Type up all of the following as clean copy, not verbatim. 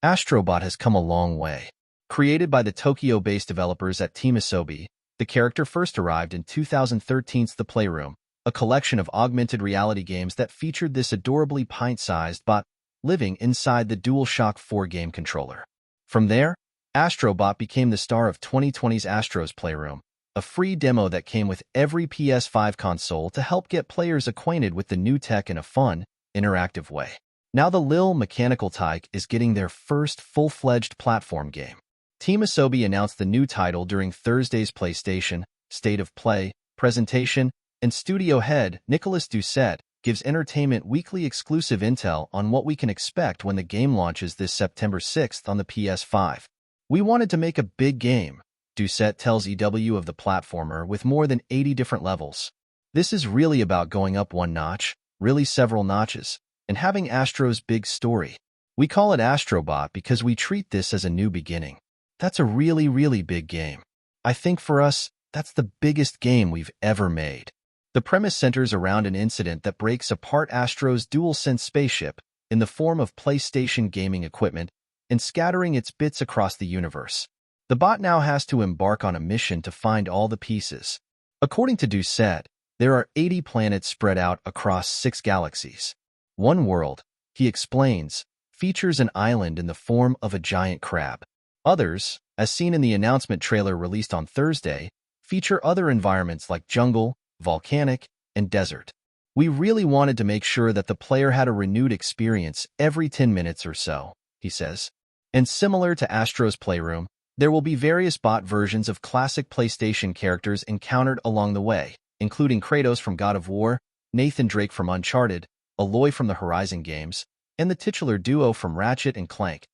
Astro Bot has come a long way. Created by the Tokyo-based developers at Team Asobi, the character first arrived in 2013's The Playroom, a collection of augmented reality games that featured this adorably pint-sized bot living inside the DualShock 4 game controller. From there, Astro Bot became the star of 2020's Astro's Playroom, a free demo that came with every PS5 console to help get players acquainted with the new tech in a fun, interactive way. Now the Lil Mechanical Tyke is getting their first full-fledged platform game. Team Asobi announced the new title during Thursday's PlayStation State of Play presentation, and studio head Nicolas Doucet gives Entertainment Weekly exclusive intel on what we can expect when the game launches this September 6th on the PS5. "We wanted to make a big game," Doucet tells EW of the platformer, with more than 80 different levels. "This is really about going up one notch, really several notches, and having Astro's big story. We call it Astro Bot because we treat this as a new beginning. That's a really, really big game. I think for us, that's the biggest game we've ever made." The premise centers around an incident that breaks apart Astro's DualSense spaceship in the form of PlayStation gaming equipment and scattering its bits across the universe. The bot now has to embark on a mission to find all the pieces. According to Doucet, there are 80 planets spread out across 6 galaxies. One world, he explains, features an island in the form of a giant crab. Others, as seen in the announcement trailer released on Thursday, feature other environments like jungle, volcanic, and desert. "We really wanted to make sure that the player had a renewed experience every 10 minutes or so," he says. And similar to Astro's Playroom, there will be various bot versions of classic PlayStation characters encountered along the way, including Kratos from God of War, Nathan Drake from Uncharted, Aloy from the Horizon games, and the titular duo from Ratchet and Clank.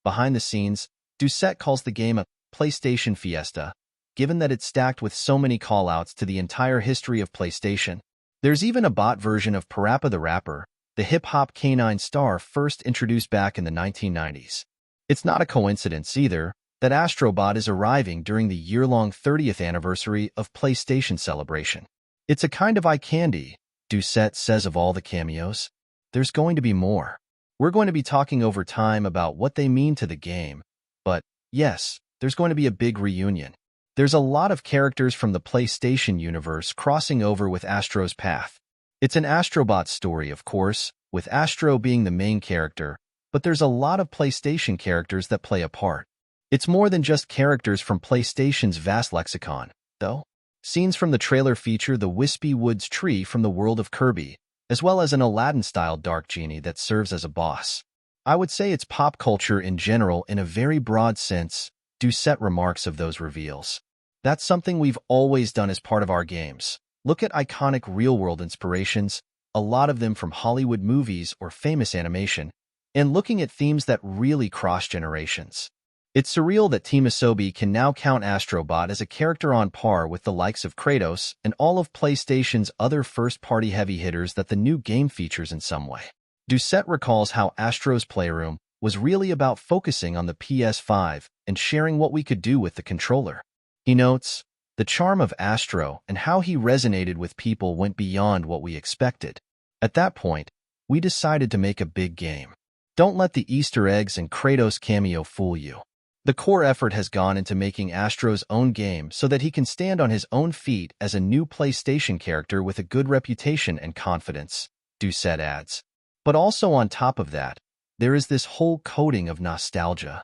Behind the scenes, Doucet calls the game a PlayStation Fiesta, given that it's stacked with so many callouts to the entire history of PlayStation. There's even a bot version of Parappa the Rapper, the hip-hop canine star first introduced back in the 1990s. It's not a coincidence, either, that Astro Bot is arriving during the year-long 30th anniversary of PlayStation Celebration. "It's a kind of eye candy," Doucet says of all the cameos. "There's going to be more. We're going to be talking over time about what they mean to the game, but, yes, there's going to be a big reunion. There's a lot of characters from the PlayStation universe crossing over with Astro's path. It's an Astro Bot story, of course, with Astro being the main character, but there's a lot of PlayStation characters that play a part. It's more than just characters from PlayStation's vast lexicon, though. Scenes from the trailer feature the Wispy Woods tree from the world of Kirby, as well as an Aladdin-style dark genie that serves as a boss. I would say it's pop culture in general in a very broad sense," Doucet remarks of those reveals. "That's something we've always done as part of our games. Look at iconic real-world inspirations, a lot of them from Hollywood movies or famous animation, and looking at themes that really cross generations. It's surreal that Team Asobi can now count Astro Bot as a character on par with the likes of Kratos and all of PlayStation's other first-party heavy hitters that the new game features in some way." Doucet recalls how Astro's Playroom was really about focusing on the PS5 and sharing what we could do with the controller. He notes, "The charm of Astro and how he resonated with people went beyond what we expected. At that point, we decided to make a big game. Don't let the Easter eggs and Kratos cameo fool you. The core effort has gone into making Astro's own game so that he can stand on his own feet as a new PlayStation character with a good reputation and confidence," Doucet adds. "But also on top of that, there is this whole coating of nostalgia.